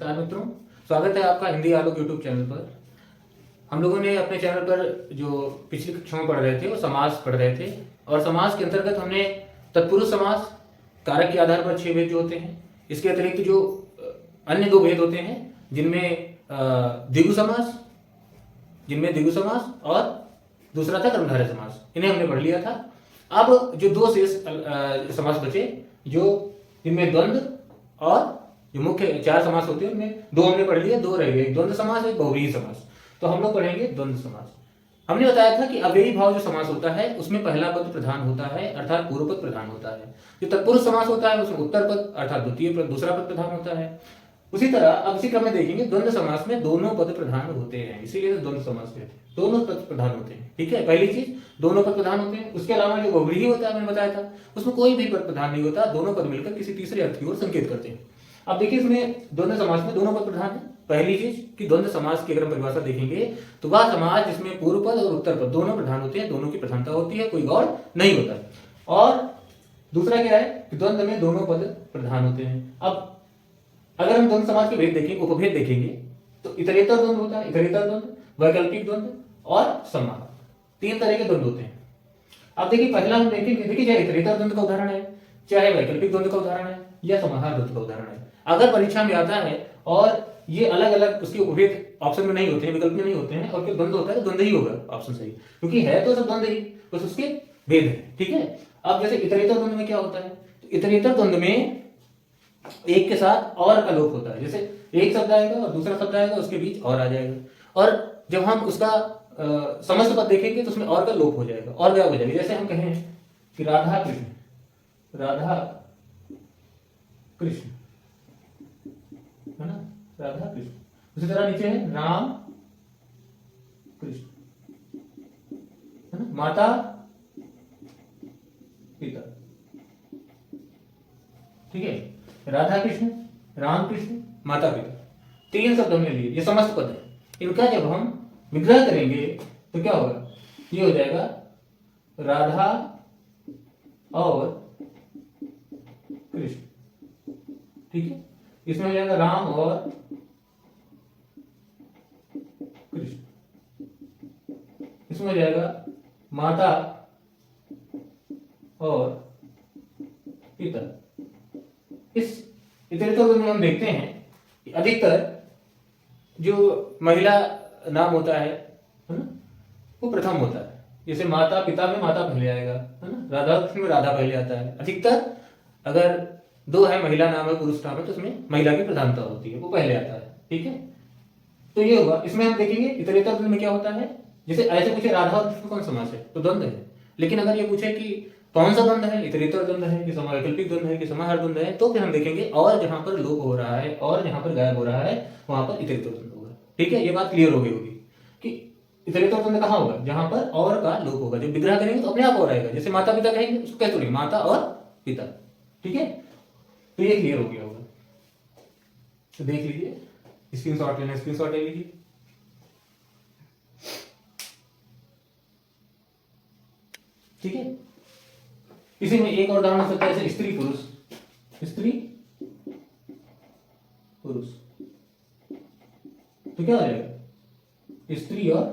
नमस्कार मित्रों, स्वागत है आपका हिंदी आलोक यूट्यूब चैनल पर। हम लोगों ने अपने चैनल पर जो पिछली कक्षा में पढ़ रहे थे वो समास पढ़ रहे थे और समास के अंतर्गत हमने तत्पुरुष समास, कारक के आधार पर 6 भेद जो होते हैं, इसके अतिरिक्त जो अन्य 2 भेद होते हैं जिनमें द्विगु समास और दूसरा था कर्मधारय समास, इन्हें हमने पढ़ लिया था। अब जो 2 शेष समास बचे, जो जिनमें द्वंद्व और जो मुख्य 4 समास होते हैं उनमें 2 हमने पढ़ लिए, 2 रह गए, एक द्वंद्व समास, एक बहुव्रीहि समास। तो हम लोग पढ़ेंगे द्वंद्व समास। हमने बताया था कि अव्ययी भाव जो समास होता है उसमें पहला पद प्रधान होता है, अर्थात पूर्व पद प्रधान होता है। जो तत्पुरुष समास होता है उसमें उत्तर पद अर्थात दूसरा पद प्रधान होता है। उसी तरह अब इसी क्रम में देखेंगे द्वंद्व समास में दोनों पद प्रधान होते हैं, इसीलिए द्वंद्व समास कहते हैं, दोनों पद प्रधान होते हैं। ठीक है, पहली चीज दोनों पद प्रधान होते हैं। उसके अलावा जो बहुव्रीहि होता है, मैंने बताया था, उसमें कोई भी पद प्रधान नहीं होता, दोनों पद मिलकर किसी तीसरे अर्थ की ओर संकेत करते हैं। अब देखिए इसमें द्वंद्व समास में दोनों पद प्रधान है। पहली चीज कि द्वंद्व समास की अगर हम परिभाषा देखेंगे तो वह समास जिसमें पूर्व पद और उत्तर पद दोनों प्रधान होते हैं, दोनों की प्रधानता होती है, कोई गौड़ नहीं होता है। और दूसरा क्या है कि द्वंद्व में दोनों पद प्रधान होते हैं। अब अगर हम द्वंद्व समास के भेद देखेंगे, उपभेद देखेंगे, तो इतरेतर द्वंद्व होता है, इतरेतर द्वंद्व, वैकल्पिक द्वंद्व और समाहार, 3 तरह के द्वंद्व होते हैं। अब देखिए पहला हम देखेंगे, देखिए चाहे इतरेतर द्वंद्व का उदाहरण है, चाहे वैकल्पिक द्वंद्व का उदाहरण है या समाहार द्वंद्व का उदाहरण है। अगर परीक्षा में आता है और ये अलग अलग उसके उपभेद ऑप्शन में नहीं होते हैं, विकल्प में नहीं होते हैं और फिर द्वंद्व होता है तो द्वंद्व ही होगा ऑप्शन सही, क्योंकि है तो सब द्वंद्व ही, बस उसके भेद है। ठीक है, अब जैसे इतरेतर द्वंद्व में क्या होता है, तो इतरेतर द्वंद्व में एक के साथ और का लोप होता है। जैसे एक शब्द आएगा और दूसरा शब्द आएगा, उसके बीच और आ जाएगा, और जब हम उसका समस्त पद देखेंगे तो उसमें और का लोप हो जाएगा और गायब हो जाएगा। जैसे हम कहें कि राधा कृष्ण, राधा कृष्ण, है ना, राधा कृष्ण। उसी तरह नीचे है राम कृष्ण, है ना, माता पिता। ठीक है, राधा कृष्ण, राम कृष्ण, माता पिता, 3 शब्द हमने लिए, ये समस्त पद है। इनका जब हम विग्रह करेंगे तो क्या होगा, ये हो जाएगा राधा और कृष्ण। ठीक है, इसमें हो जाएगा राम और कृष्ण, इसमें हो जाएगा माता और पिता। इस इतरेतर द्वंद्व में हम देखते हैं कि अधिकतर जो महिला नाम होता है ना, वो प्रथम होता है। जैसे माता पिता में माता पहले आएगा, है ना, राधा कृष्ण में राधा पहले आता है। अधिकतर अगर 2 है, महिला नाम है पुरुष नाम है, तो उसमें महिला की प्रधानता होती है, वो पहले आता है। ठीक है, तो ये होगा। इसमें हम देखेंगे इतरेतर द्वंद्व में क्या होता है, जैसे ऐसे पूछे राधा और कृष्ण कौन समास है, तो द्वंद्व है। लेकिन अगर ये पूछे कि कौन सा द्वंद्व है, इतरेतर द्वंद्व है कि वैकल्पिक द्वंद्व है कि समाहार द्वंद्व है, तो फिर हम देखेंगे और जहां पर लोप हो रहा है और जहां पर गायब हो रहा है वहां पर इतरेतर द्वंद्व होगा। ठीक है, ये बात क्लियर हो गई होगी कि इतरेतर द्वंद्व कहां होगा, जहां पर और का लोप होगा। जब विग्रह करेंगे तो अपने आप और आएगा। जैसे माता पिता कहेंगे उसको कैसे बोलेंगे, माता और पिता। ठीक है, तो ये क्लियर हो गया होगा। तो देख लीजिए, स्क्रीनशॉट लेना, स्क्रीनशॉट ले लीजिए। ठीक है, इसी में एक और उदाहरण हो सकता है, जैसे स्त्री पुरुष, स्त्री पुरुष, तो क्या हो जाएगा, स्त्री और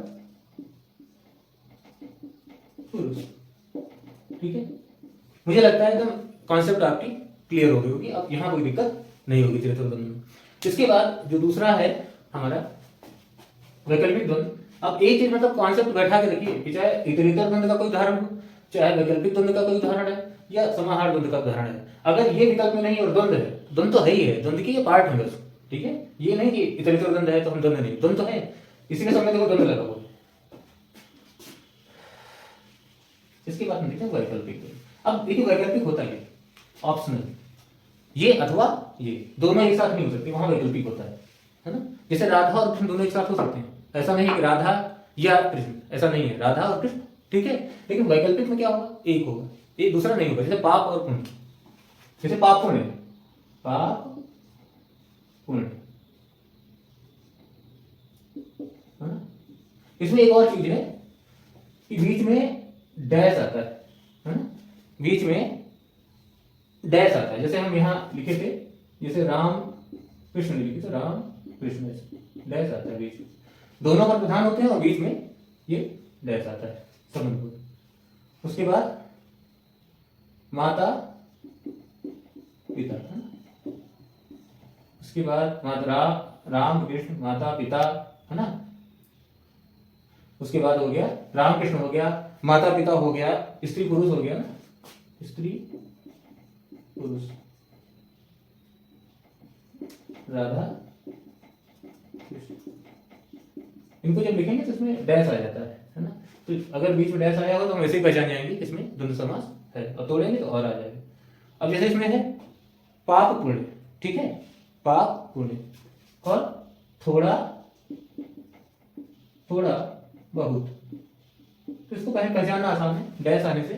पुरुष। ठीक है, मुझे लगता है एकदम कॉन्सेप्ट आपकी क्लियर हो गई होगी, अब यहां कोई दिक्कत नहीं होगी इतरेतर द्वंद्व में। इसके बाद जो दूसरा है हमारा वैकल्पिक द्वंद्व। अब एक चीज मतलब कॉन्सेप्ट बैठा के रखिए कि चाहे इतरेतर द्वंद्व का कोई उदाहरण हो, चाहे वैकल्पिक द्वंद्व का कोई उदाहरण है या समाहार द्वंद्व का उदाहरण है, अगर ये विकल्प में नहीं और द्वंद्व है, द्वंद्व तो है ही है, द्वंद्व की ये पार्ट है बस। ठीक है, ये नहीं कि इतरेतर द्वंद्व है तो हम द्वंद्व नहीं, द्वंद्व तो है, इसीलिए सामने देखो द्वंद्व लगा हुआ। इसके बाद हम देखते हैं वैकल्पिक द्वंद्व। अब देखिए वैकल्पिक होता है ऑप्शनल, ये अथवा ये दोनों एक साथ नहीं हो सकते, वहां वैकल्पिक होता है ना। जैसे राधा और कृष्ण दोनों एक साथ हो सकते हैं, ऐसा नहीं कि राधा या कृष्ण, ऐसा नहीं है, राधा और कृष्ण। ठीक है, लेकिन वैकल्पिक में क्या होगा, एक होगा, एक दूसरा नहीं होगा। जैसे पाप और पुण्य, जैसे पाप पुण्य, पाप पुण्य, है ना। इसमें एक और चीज है कि बीच में डैश आता है ना, बीच में डैश आता है। जैसे हम यहां लिखे थे, जैसे राम कृष्ण लिखे जैसे राम कृष्ण डैश आता है बीच में, दोनों पर प्रधान होते हैं और बीच में ये डैश आता है संबंध। उसके बाद माता पिता है ना, उसके बाद माता राम कृष्ण माता पिता है ना, उसके बाद हो गया राम कृष्ण हो गया, माता पिता हो गया, स्त्री पुरुष हो गया ना, स्त्री पुरुष, राधा कृष्ण। इनको जब लिखेंगे तो इसमें डैश आ जाता है ना, तो अगर बीच में डैश आया हो तो हम ऐसे ही पहचान जाएंगे इसमें द्वंद्व समास है, और तोड़ेंगे तो और आ जाएगा। अब जैसे इसमें है पाप पुण्य, ठीक है, पाप पुण्य और थोड़ा थोड़ा बहुत, तो इसको पहले पहचानना आसान है, डैश आने से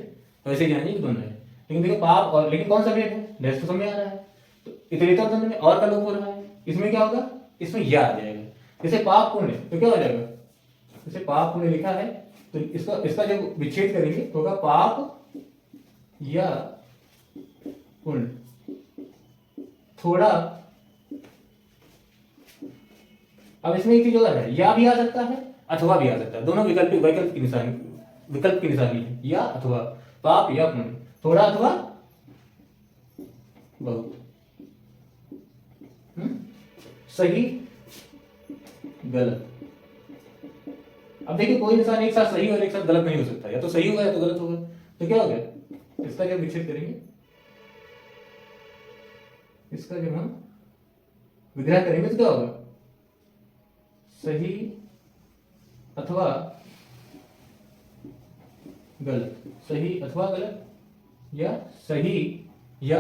वैसे ही जानिए कि द्वंद्व है। लेकिन देखो पाप और, लेकिन कौन सा भेद है, डैश तो समझ आ रहा है, तो इतरेतर द्वंद्व में और का लोप हो रहा है, इसमें क्या होगा, इसमें या आ जाएगा। जैसे पाप पुण्य तो क्या हो जाएगा, जैसे पाप पुण्य लिखा है तो इसका जब विच्छेद करेंगे तो होगा पाप या पुण्य थोड़ा। अब इसमें एक चीज और है, या भी आ सकता है अथवा भी आ सकता है, दोनों विकल्प की निशानी है, या अथवा, पाप या पुण्य, थोड़ा अथवा बहुत, सही गलत। अब देखिए कोई निशान एक साथ सही और एक साथ गलत नहीं हो सकता, या तो सही होगा या तो गलत होगा, तो क्या हो गया, इसका जब विच्छेद करेंगे, इसका जब हम विग्रह करेंगे तो क्या होगा, सही अथवा गलत, सही अथवा गलत, या सही या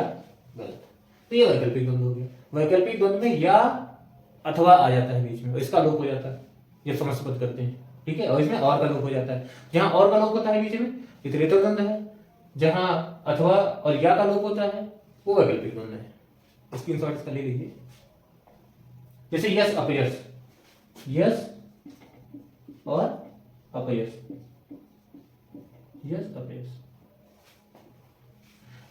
गलत। तो ये वैकल्पिक द्वंद्व हो गया। वैकल्पिक द्वंद्व में या अथवा आ जाता है बीच में, इसका लोप हो जाता है, ये समासबद्ध करते हैं, ठीक है, और इसमें और का लोप हो जाता है। जहां और का लोप होता है बीच में इतरेतर द्वंद्व है, जहां अथवा और या का लोप होता है वो वैकल्पिक द्वंद्व है। स्क्रीनशॉट इसका ले लीजिए। जैसे यस अपयश, यस और अपयश, यस अपयश,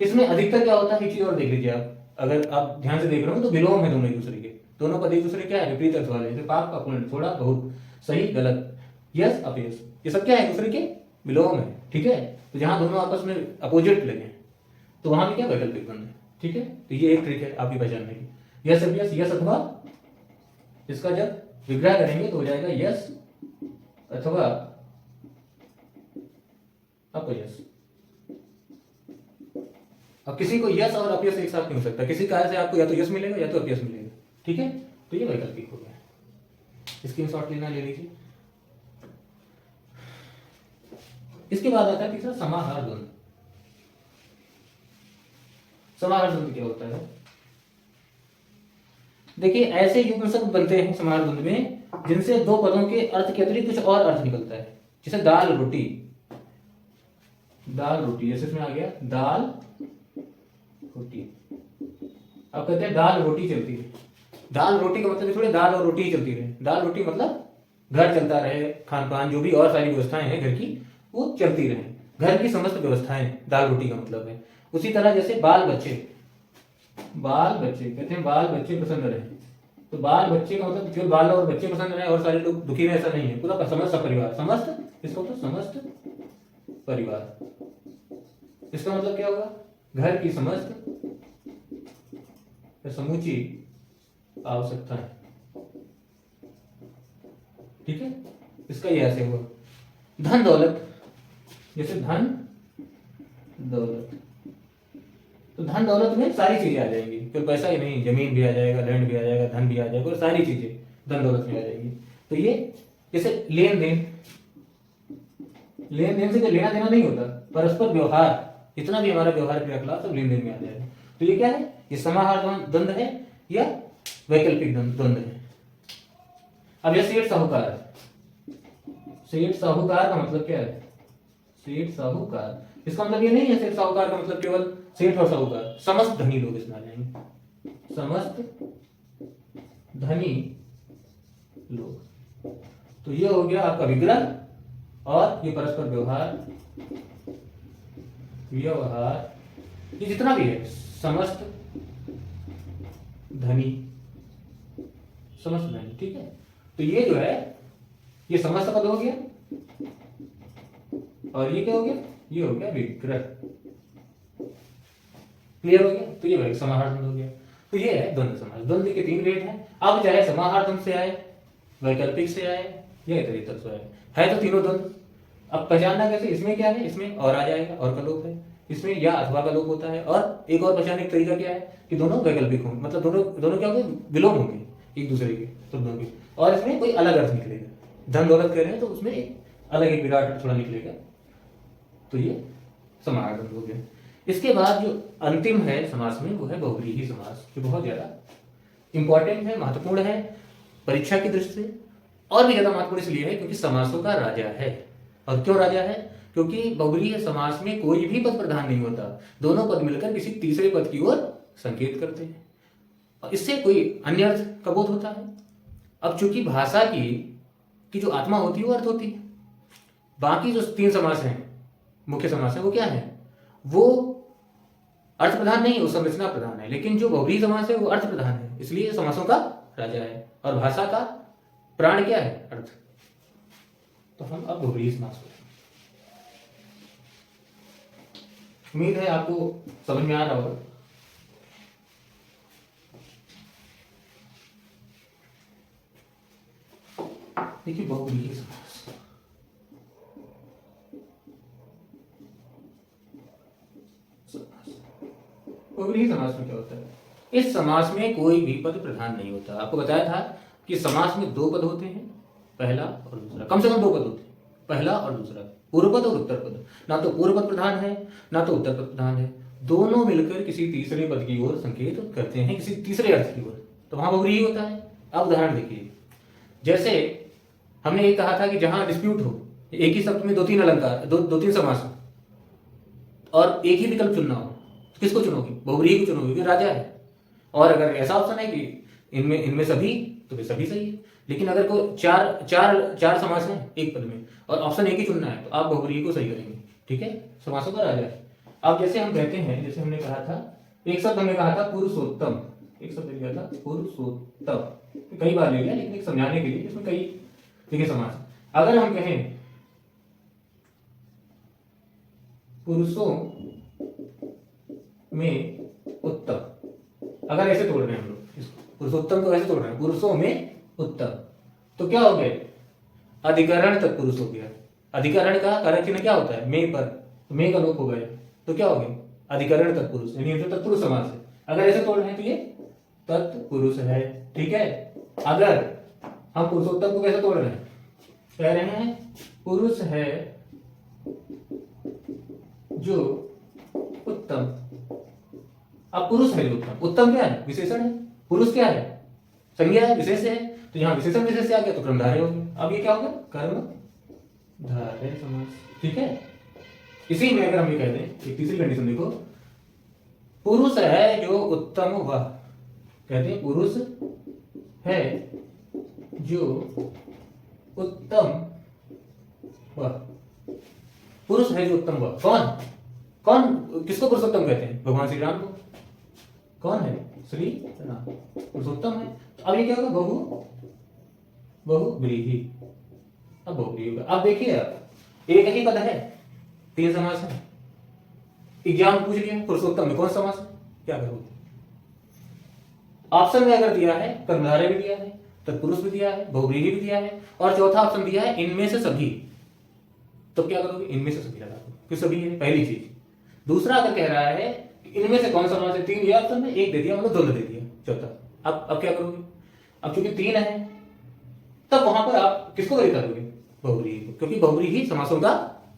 इसमें अधिकतर क्या होता है, एक चीज और देख लीजिए आप, अगर आप ध्यान से देख रहे हो तो विलोम है दोनों एक दूसरे के, दोनों पद एक दूसरे क्या है, विपरीत अर्थ वाले, जैसे पाप का पुण्य, थोड़ा बहुत, सही गलत, यस अपयश, ये सब क्या है, एक दूसरे के विलोम है, ठीक है। तो जहां दोनों आपस में अपोजिट लगे तो वहां भी क्या वैकल्पिक द्वंद्व है, ठीक है। तो ये एक ट्रिक है आपकी पहचानने की। यस अपयश, यस अथवा, इसका जब विग्रह करेंगे तो हो जाएगा यस अथवा अपयश। अब किसी को यस और अपयश एक साथ नहीं हो सकता, किसी कार्य से आपको या तो यस मिलेगा या तो अपयश मिलेगा, ठीक है। तो ये वैकल्पिक हो गया, स्क्रीनशॉट लेना ले लीजिए। इसके बाद आता है तीसरा समाहार द्वंद्व। समाहार द्वंद्व क्या होता है, देखिए ऐसे युग्म शब्द बनते हैं समाहार द्वंद्व में जिनसे दो पदों के अर्थ के अतिरिक्त कुछ और अर्थ निकलता है, जैसे दाल रोटी, दाल रोटी, जैसे इसमें आ गया दाल रोटी। अब कहते हैं दाल रोटी चलती है, दाल रोटी का मतलब थोड़ी दाल और रोटी ही चलती रहे, दाल रोटी मतलब घर चलता रहे, खान पान जो भी और सारी व्यवस्थाएं हैं घर की वो चलती रहे, घर की समस्त व्यवस्थाएं दाल रोटी का मतलब है। उसी तरह जैसे बाल बच्चे, बाल बच्चे कहते हैं बाल बच्चे प्रसन्न रहे, तो बाल बच्चे का मतलब केवल बाल और बच्चे पसंद रहे और सारे लोग दुखी रहे ऐसा नहीं है, पूरा समस्त परिवार, समस्त इसका मतलब समस्त परिवार, इसका मतलब क्या होगा, घर की समस्त समूची आवश्यकता है, ठीक है। इसका ये ऐसे हुआ। धन दौलत, जैसे धन दौलत, तो धन दौलत में सारी चीजें आ जाएंगी, कोई पैसा ही नहीं, जमीन भी आ जाएगा, लैंड भी आ जाएगा, धन भी आ जाएगा, और सारी चीजें धन दौलत में आ जाएगी। तो ये जैसे लेन देन, लेन देन से कोई लेना देना नहीं होता, परस्पर व्यवहार, जितना भी हमारा व्यवहार क्रियाकलाप सब लेन देन में आ जाएगा। तो ये क्या है, ये समाहार द्वंद्व है या वैकल्पिक द्वंद्व है। अब ये सेठ साहूकार, सेठ साहूकार का मतलब क्या है, सेठ साहूकार, इसका मतलब ये नहीं है सेठ साहूकार का मतलब केवल सेठ और साहूकार, समस्त धनी लोग इसमें आ जाएंगे, समस्त धनी लोग। तो ये हो गया आपका विग्रह और ये परस्पर व्यवहार, व्यवहार ये जितना भी है, समस्त धनी समस्त व्यंजन, ठीक है। तो ये जो है ये समस्त पद हो गया, और ये क्या हो गया, ये हो गया विग्रह। क्लियर हो गया। तो ये समाहार द्वंद्व हो गया। तो ये है द्वंद्व समास। द्वंद्व के 3 भेद हैं। अब चाहे समाहार द्वंद्व से आए, वैकल्पिक से आए या इतरेतर से आए, है तो तीनों द्वंद्व। अब पहचानना कैसे, इसमें क्या है, इसमें और आ जाएगा, और का लोप है, इसमें या अथवा का लोप होता है। और एक और पहचानने का तरीका क्या है कि दोनों वैकल्पिक होंगे, मतलब दोनों दोनों क्या होंगे, विलोम होंगे एक दूसरे के शब्दों के, और इसमें कोई अलग अर्थ निकलेगा। धन दौलत कह रहे हैं तो उसमें एक अलग एक विराट थोड़ा निकलेगा। तो ये समाहार द्वंद्व हो गया। इसके बाद जो अंतिम है समास में वो है बहुव्रीहि समास, जो बहुत ज्यादा इंपॉर्टेंट है, महत्वपूर्ण है परीक्षा की दृष्टि से। और भी ज्यादा महत्वपूर्ण इसलिए है क्योंकि समासों का राजा है। और क्यों राजा है, क्योंकि बहुव्रीहि समास में कोई भी पद प्रधान नहीं होता, दोनों पद मिलकर किसी तीसरे पद की ओर संकेत करते हैं, और इससे कोई अन्य अर्थ का बोध होता है। अब चूंकि भाषा की जो आत्मा होती है वो अर्थ होती है। बाकी जो 3 समास हैं, मुख्य समास है, वो क्या है, वो अर्थ प्रधान नहीं है, वो संरचना प्रधान है। लेकिन जो बहुव्रीहि समास है वो अर्थ प्रधान है, इसलिए समासों का राजा है। और भाषा का प्राण क्या है, अर्थ। तो हम अब बहुव्रीहि समास करें। उम्मीद है आपको समझ में आ रहा होगा। देखिए बहुव्रीहि समास, बहुव्रीहि समास में क्या होता है, इस समास में कोई भी पद प्रधान नहीं होता। आपको बताया था कि समास में 2 पद होते हैं, पहला और दूसरा, कम से कम 2 पद होते हैं, पहला और दूसरा, पूर्व पद और उत्तर पद। ना तो पूर्व पद प्रधान है ना तो उत्तर पद प्रधान है, दोनों मिलकर किसी तीसरे पद की ओर संकेत करते हैं, किसी तीसरे अर्थ की ओर। तो वहां बहुव्रीहि होता है। अब उदाहरण देखिए, जैसे हमने ये कहा था कि जहां डिस्प्यूट हो, एक ही शब्द में 2-3 अलंकार, 2-3 समास हो, और एक ही विकल्प चुनना हो, तो किसको चुनोगे, बहुव्रीहि को चुनोगे, क्योंकि राजा है। और अगर ऐसा ऑप्शन है कि इनमें सभी, तो फिर सभी सही है। लेकिन अगर कोई चार समास है एक पद में और ऑप्शन एक ही चुनना है, तो आप बहुव्रीहि को सही करेंगे, ठीक है। समासों का राजा है। अब जैसे हम कहते हैं, जैसे हमने कहा था, एक शब्द हमने कहा था पुरुषोत्तम, एक शब्द लिया था पुरुषोत्तम, कई बार ले लिया, लेकिन एक समझाने के लिए, इसमें कई देखिए समास। अगर हम कहें पुरुषों में उत्तम, अगर ऐसे तोड़ रहे हैं हम लोग इसको, पुरुषोत्तम को ऐसे तोड़ रहे हैं, पुरुषों में उत्तम, तो क्या हो गया, अधिकरण तत्पुरुष हो गया। अधिकरण का कारक चिन्ह क्या होता है, में पर, तो में का लोप हो गया, तो क्या हो गया, अधिकरण तत्पुरुष, यानी तो तत्पुरुष समास है। अगर ऐसे तोड़ रहे हैं तो ये तत्पुरुष है, ठीक है। अगर हम पुरुषोत्तम को कैसे तोड़ रहे हैं, कह रहे हैं पुरुष है जो उत्तम। अब पुरुष है जो उत्तम, उत्तम क्या है, विशेषण है, पुरुष क्या है, संज्ञा है, विशेष है। तो यहाँ विशेषण विशेष से आ गया तो कर्मधारय हो गया। अब ये क्या हो गया, कर्मधारय समास, ठीक है। इसी में अगर हम ये कह दें, एक तीसरी कंडीशन देखो, पुरुष है जो उत्तम वह, कहते हैं पुरुष है जो उत्तम वह, पुरुष है जो उत्तम वह, कौन किसको पुरुषोत्तम कहते हैं, भगवान श्री राम को। कौन है, श्री राम पुरुषोत्तम है। तो अब ये क्या होगा, बहुव्रीहि। अब बहुव्रीहि होगा। अब देखिए, आप एक ही पद है, 3 समास है, एग्जाम पूछ लिया पुरुषोत्तम में कौन समास है, क्या करोगे। ऑप्शन में अगर दिया है, कर्मधारय भी दिया है, तत्पुरुष भी दिया है, बहुव्रीहि भी दिया है, और चौथा ऑप्शन दिया है इनमें से सभी, तो क्या करोगे, इनमें से सभी लगा दो, क्यों सभी है पहली चीज। दूसरा अगर कह रहा है इनमें से कौन सा समास है, 3 दिया ऑप्शन में, एक दे दिया मतलब द्वंद्व दे दिया चौथा। अब क्या करोगे, अब चूंकि 3 है, तब वहां पर आप किसको वरीय करोगे, बहुव्रीहि को, क्योंकि बहुव्रीहि समासों का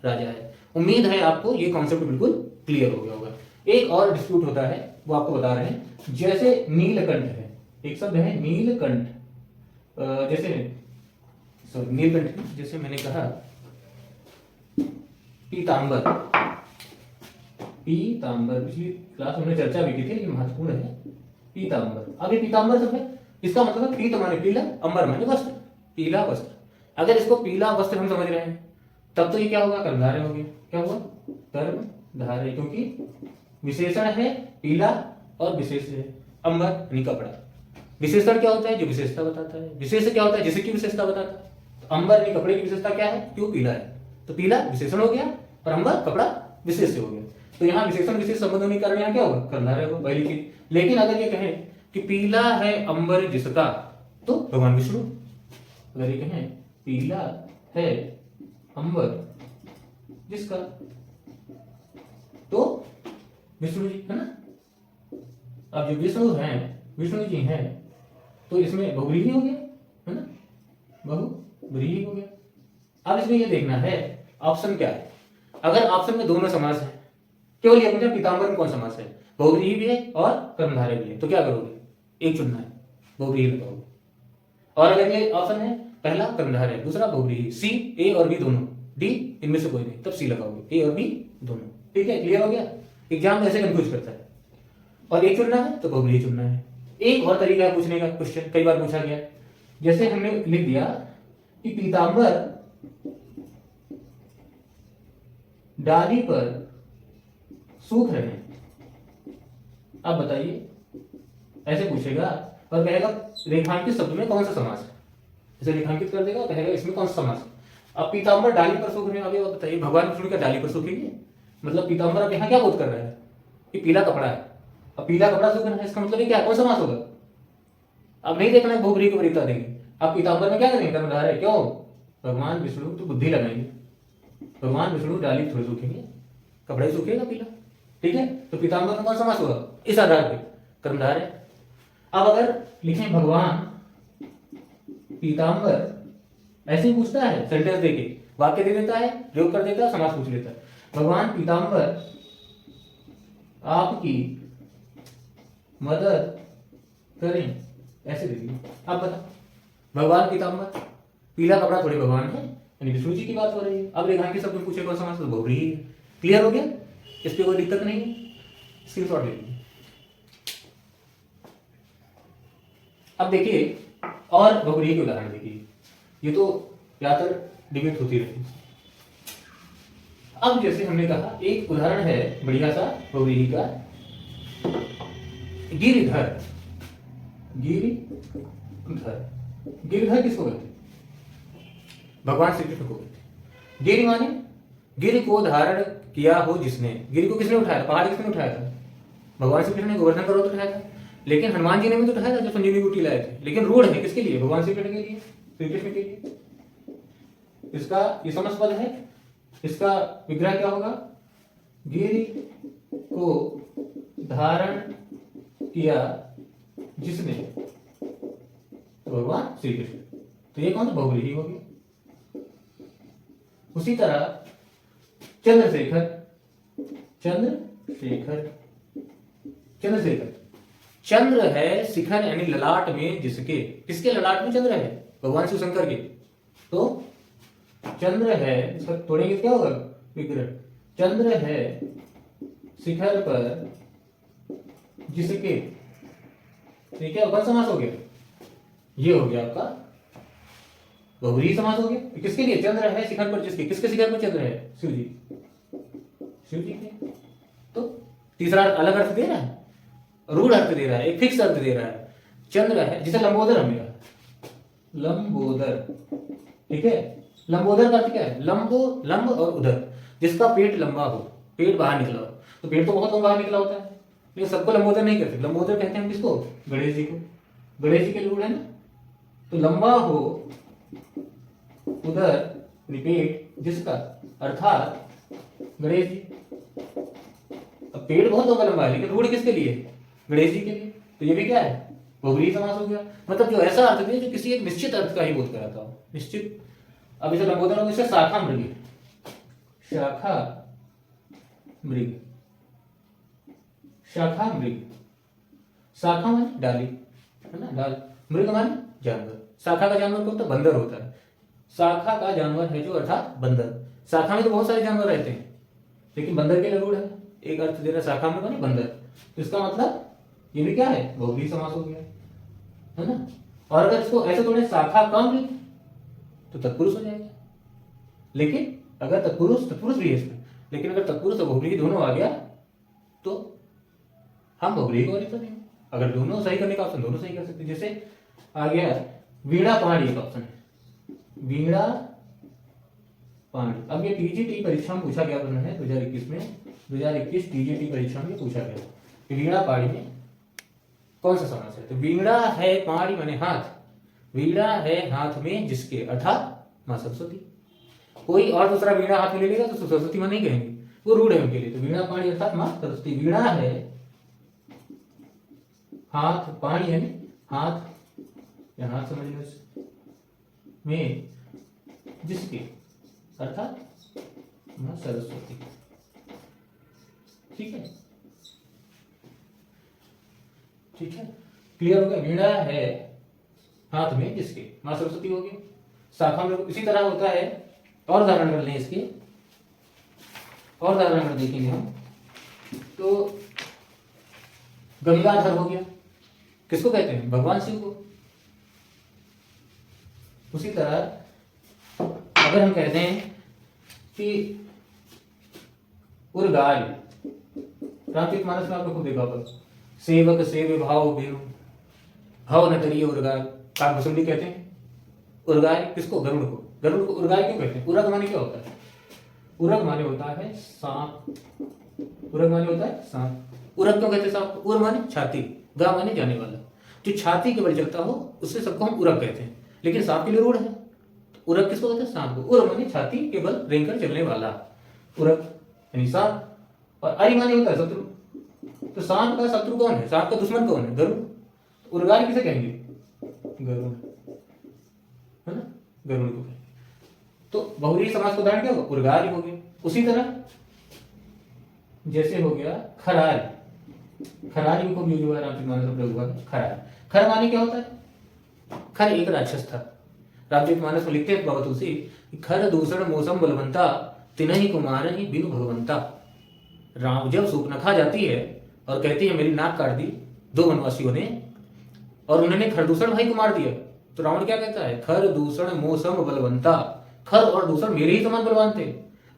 राजा है। उम्मीद है आपको ये कॉन्सेप्ट बिल्कुल क्लियर हो गया होगा। एक और डिस्प्यूट होता है, वो आपको बता रहे हैं। जैसे नीलकंठ है, एक शब्द है नीलकंठ, जैसे सॉरी नीलकंठ, जैसे मैंने कहा पीतांबर, पिछली क्लास में हमने चर्चा भी की थी, लेकिन महत्वपूर्ण है पीतांबर। अब ये पीतांबर सब है, इसका मतलब पीत माने पीला, अंबर माने वस्त्र, पीला वस्त्र। अगर इसको पीला वस्त्र हम समझ रहे हैं, तब तो ये क्या होगा, कर्मधारय हो गया। क्या हुआ, कर्मधारय, क्योंकि विशेषण है पीला और विशेष है अंबर यानी कपड़ा। विशेषण क्या होता है? जो विशेषता बताता है। विशेष क्या होता है? जिसकी विशेषता बताता है। तो अंबर यानी कपड़े की विशेषता क्या है? क्यों पीला है, तो पीला विशेषण हो गया और अंबर कपड़ा विशेष हो गया। तो यहाँ विशेषण विशेष संबंध होने के कारण यहाँ क्या होगा? कर्मधारय होगा, पहली चीज। लेकिन अगर ये कहें कि पीला है अंबर जिसका, तो भगवान विष्णु। अगर ये कहें पीला है अंबर जिसका, तो विष्णु जी है ना। अब जो विष्णु जी हैं, तो इसमें बहुव्रीहि हो गया है ना, बहुव्रीहि हो गया। अब इसमें ये देखना है ऑप्शन क्या है। अगर ऑप्शन में दोनों समास है, केवल ये पूछा पीतांबर में कौन समास है, बहुव्रीहि भी है और कर्मधारय भी है, तो क्या करोगे? एक चुनना है, बहुव्रीहि लगाओगे। और अगर ये ऑप्शन है पहला कर्मधारय, दूसरा बहुव्रीहि, सी, ए और बी दोनों, डी इनमें से कोई नहीं, तब सी लगाओगे, ए और बी दोनों। ठीक है, क्लियर हो गया। एग्जाम ऐसे कंफ्यूज करता है। और एक चुनना है तो बहुव्रीहि चुनना है। एक और तरीका है पूछने का, क्वेश्चन कई बार पूछा गया, जैसे हमने लिख दिया कि पीतांबर डाली पर सूख रहे हैं। अब बताइए, ऐसे पूछेगा और कहेगा रेखांकित शब्द में कौन सा समास है, इसे रेखांकित कर देगा और कहेगा इसमें कौन सा समास है। अब पीतांबर डाली पर सूख रहे हैं, अभी बताइए भगवान विष्णु क्या डाली पर सूखेंगे? मतलब पीतांबर अब यहाँ क्या बोध कर रहा है कि पीला कपड़ा है, अब पीला कपड़ा सूखना है, इसका मतलब क्या, कौन सा समास होगा? अब नहीं देखना है बहुव्रीहि को वरीयता देंगे। अब पीतांबर में क्या करेंगे? कर्मधारय। क्यों? भगवान विष्णु तो बुद्धि लगाएंगे, भगवान विष्णु डाली थोड़ी सूखेंगे, कपड़ा ही सूखेगा पीला। ठीक है, तो पीतांबर में कौन सा समास होगा? इस आधार पे कर्मधारय। अब अगर लिखें भगवान पीतांबर, ऐसे ही पूछता है, सेंटेंस देके वाक्य दे देता है, प्रयोग कर देता है, समास पूछ लेता है। भगवान पीतांबर आपकी मदद करें, ऐसे दे दिए। अब बता, भगवान पीतांबर, पीला कपड़ा थोड़े भगवान है, यानी विष्णु जी की बात हो रही है। अब रेखांकित शब्द में पूछे कौन समास, तो बहुव्रीहि है। क्लियर हो गया, इस पे कोई दिक्कत नहीं है, स्क्रीनशॉट ले लीजिए। अब देखिए और बहुव्रीहि के उदाहरण देखिए, ये तो ज्यादातर डिबेट होती रहती है। अब जैसे हमने कहा एक उदाहरण है बढ़िया सा बहुव्रीहि का, गिरिधर। गिरिधर, गिरिधर किसको कहते हैं? भगवान श्री कृष्ण को कहते हैं। गिरि माने गिरि को धारण किया हो जिसने, गिरि को किसने उठाया था? पहाड़ किसने उठाया था? भगवान श्री कृष्ण ने गोवर्धन पर्वत उठाया था। लेकिन हनुमान जी ने भी तो उठाया था जब संजीवनी बूटी लाए थे। लेकिन रूढ़ है किसके लिए? भगवान श्री कृष्ण के लिए, श्री कृष्ण के लिए। इसका ये समस्त पद है, इसका विग्रह क्या होगा? गिरि को धारण किया जिसने, तो भगवान श्री कृष्ण। तो ये कौन सा? बहुव्रीहि हो गया। उसी तरह चंद्रशेखर, चंद्रशेखर, चंद्रशेखर, चंद्र है शिखर यानी ललाट में जिसके, किसके ललाट में चंद्र है? भगवान शिव शंकर के। तो चंद्र है, इसका तोड़ेंगे क्या होगा? विग्रह। चंद्र है शिखर पर जिसके, ठीक है, कौन समास हो गया? ये हो गया आपका बहुव्रीहि समास हो गया। किसके लिए? चंद्र है शिखर पर जिसके, किसके शिखर पर चंद्र है? शिव जी, शिव जी के। तो तीसरा अलग अर्थ दे रहा है, रूढ़ अर्थ दे रहा है, एक फिक्स अर्थ दे रहा है। चंद्र है, जिसे लंबोदर हमने कहा, लंबोदर। ठीक है, लंबोदर का अर्थ क्या है? लंब, लंब और उदर, जिसका पेट लंबा हो, पेट बाहर निकला हो। तो पेट तो बहुत बाहर निकला होता है, लेकिन सबको लंबोदर नहीं कहते। लंबोदर कहते हैं किसको? गणेश जी को। गणेश जी के रूढ़ है ना। तो लंबा हो उदर पेट जिसका, अर्थात गणेश जी। अब पेट बहुत लंबा है, लेकिन रूढ़ किसके लिए? गणेश जी के लिए। तो ये भी क्या है? बहुव्रीहि समास हो गया। मतलब जो ऐसा अर्थ दे जो किसी एक निश्चित अर्थ का ही बोध कराता हो, निश्चित। अब इसे लंबोदर हो, शाखा मृग, शाखा मृग, शाखा मृग। शाखा माने डाली, है ना, डाल। मृग माने जानवर। शाखा का जानवर कौन होता है? बंदर होता है। शाखा का जानवर है जो, अर्थात बंदर। शाखा में तो बहुत सारे जानवर रहते हैं, लेकिन बंदर के लिए रूढ़ है। एक अर्थ दे रहा शाखा में माने बंदर, तो इसका मतलब ये भी क्या है? बहुव्रीहि समास हो गया, है ना। और अगर इसको ऐसे तोड़े शाखा का मृग, तो तत्पुरुष हो जाएगा। लेकिन अगर तत्पुरुष भी है इसमें, लेकिन अगर तत्पुरुष और बहुव्रीहि दोनों आ गया तो हम बहुव्रीहि को वरीयता देंगे। अगर दोनों सही करने का ऑप्शन, दोनों सही कर सकते हैं। जैसे आ गया वीणा पहाड़ी एक ऑप्शन है, वीणा पहाड़ी। अब ये टीजीटी परीक्षा में पूछा गया प्रश्न है 2021 में, 2021 टीजीटी परीक्षा में पूछा गया कि वीणा पहाड़ी में कौन सा समास है। तो वीणा है पहाड़ी माने हाथ, वीणा है हाथ में जिसके, अर्थात मां सरस्वती। कोई और दूसरा वीणा हाथ में ले लेगा तो सरस्वती मां नहीं कहेंगे, वो रूढ़ है उनके लिए। तो वीणा पहाड़ी अर्थात मां सरस्वती। वीणा है हाथ, पहाड़ी है हाथ या हाथ समझ लो में जिसके, अर्थात मां सरस्वती। ठीक है, ठीक है, क्लियर हो गया। वीणा है हाथ में जिसके, मां सरस्वती होगी। शाखा में इसी तरह होता है। और उदाहरण कर लें इसके, और उदाहरण कर देखेंगे हम तो गंगाधर हो गया, किसको कहते हैं, भगवान शिव को। उसी तरह अगर हम कहते हैं कि उर्गाल, रामचरितमानस में आपने खुद देखा होगा, सेवक सेवे भाव बेनु हव न करिए उर्गाल, काकभूषुंडी कहते हैं उर्गाल किसको, गरुड़ को। गरुड़ को उर्गाल क्यों कहते हैं। उरग माने क्या होता है, उरग माने होता है सांप, उरग माने होता है सांप। उरग क्यों कहते हैं सांप, उर माने छाती, गा माने जाने वाला, जो छाती के बल चलता हो उससे सबको हम उरग कहते हैं। लेकिन सांप के लिए रूढ़ है, उरग किसको कहते हैं, सांप को। उर माने छाती के बल रेंगकर चलने वाला, उरग यानी सांप। और अरि माने होता है शत्रु, तो सांप का शत्रु कौन है, सांप का दुश्मन कौन है, गरुड़। उर्गाल किसे कहेंगे, गरुड़, है ना, गरुड़ को कहेंगे। तो बहुव्रीहि समास का उदाहरण क्या होगा, उर्गाल हो गया। उसी तरह जैसे हो गया खरारी, खरारी को यूज हुआ रामचरितमानस में प्रयोग हुआ खरारी। खर माने क्या होता है, खर एक राक्षस था। रामचरितमानस में लिखते हैं बाबा तुलसी, खर दूषण मौसम बलवंता तिनहि कुमार ही बिनु भगवंता। राम जब सूर्पनखा जाती है और कहती है मेरी नाक काट दी दो वनवासियों ने, और उन्होंने खरदूषण भाई को मार दिया, तो रावण क्या कहता है, खर दूषण मौसम बलवंता। खर और दूषण मेरे ही समान बलवान थे,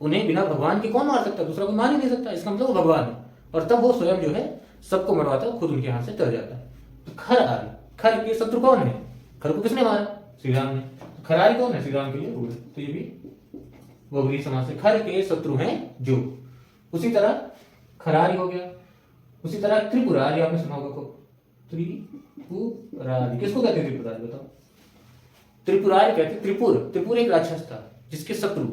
उन्हें बिना भगवान के कौन मार सकता, दूसरा कोई मार ही नहीं सकता, इसका मतलब वो भगवान है। और तब वो स्वयं जो है सबको मरवाता है, खुद उनके हाथ से तर जाता है। तो खर आरी, खर के शत्रु कौन है, खर को किसने मारा, श्री राम ने। तो खरारी कौन है, श्री राम के लिए रूढ़ है। तो ये भी बहुव्रीहि समास है, खर के शत्रु हैं जो। उसी तरह खरारी हो गया। उसी तरह त्रिपुरारी, आपने सुना होगा को, त्रिपुरारी किसको कहते हैं, त्रिपुरारी बताओ। त्रिपुरारी कहते हैं त्रिपुर, त्रिपुर एक राक्षस था जिसके शत्रु,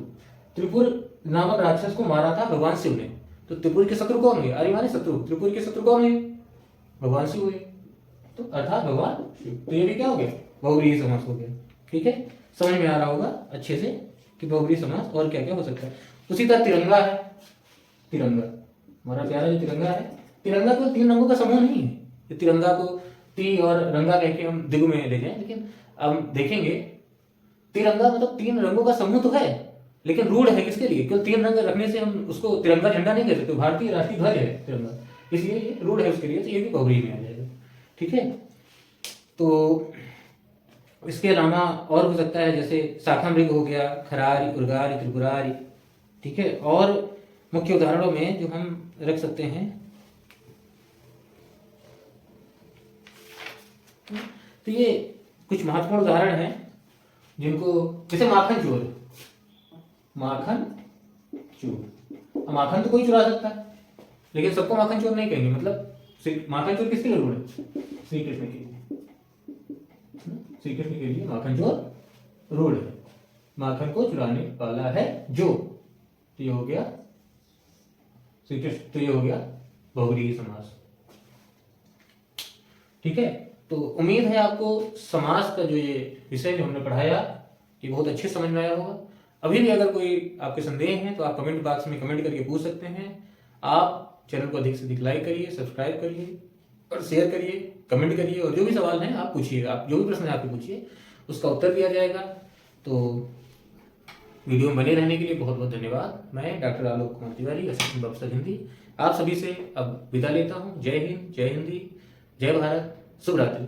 त्रिपुर नामक राक्षस को मारा था भगवान शिव ने। तो त्रिपुर के शत्रु कौन हुए, अरे माने शत्रु, त्रिपुर के शत्रु कौन हुए, भगवान शिव हुए, तो अर्थात भगवान शिव। तो ये भी क्या हो गया, बहुव्रीहि समास हो गया। ठीक है, समझ में आ रहा होगा अच्छे से कि बहुव्रीहि समास और क्या क्या हो सकता है। उसी तरह तिरंगा है, तिरंगा हमारा प्यारा जो तिरंगा है, तिरंगा तो तीन रंगों का समूह नहीं है। ये तिरंगा को ती और रंगा कह के हम दिगु में ले जाएं, लेकिन अब देखेंगे तिरंगा मतलब तीन रंगों का समूह तो है, लेकिन रूढ़ है किसके लिए, केवल तीन रंग रखने से हम उसको तिरंगा झंडा नहीं कह सकते, भारतीय राष्ट्रीय ध्वज है तिरंगा, इसलिए ये रूढ़ है उसके लिए, तो ये भी बहुव्रीहि में आ जाएगा। ठीक है, तो इसके अलावा और हो सकता है जैसे शाखा मृग हो गया, खरारी, उर्गारी, त्रिपुरारी। ठीक है, और मुख्य उदाहरणों में जो हम रख सकते हैं, तो ये कुछ महत्वपूर्ण उदाहरण हैं जिनको, जैसे माखन चोर, माखन चोर। अब माखन तो कोई चुरा सकता है, लेकिन सबको माखन चोर नहीं कहेंगे। मतलब माखन चोर किसके लिए रूढ़ है, श्री कृष्ण के लिए, श्री कृष्ण के लिए माखन चोर रूढ़ है, माखन को चुराने वाला है जो। तो ये हो गया श्री कृष्ण, तो ये हो गया बहुव्रीहि समास। ठीक है, तो उम्मीद है आपको समास का जो ये विषय जो हमने पढ़ाया ये बहुत अच्छे समझ में आया होगा। अभी भी अगर कोई आपके संदेह हैं तो आप कमेंट बॉक्स में कमेंट करके पूछ सकते हैं। आप चैनल को अधिक से अधिक लाइक करिए, सब्सक्राइब करिए और शेयर करिए, कमेंट करिए, और जो भी सवाल हैं आप पूछिए, आप जो भी प्रश्न है आपको पूछिए, उसका उत्तर दिया जाएगा। तो वीडियो में बने रहने के लिए बहुत बहुत धन्यवाद। मैं doctor Alok Kumar Tiwari, assistant professor Hindi, आप सभी से अब विदा लेता हूँ। जय हिंद, जय हिंदी, जय भारत, शुभ रात्रि।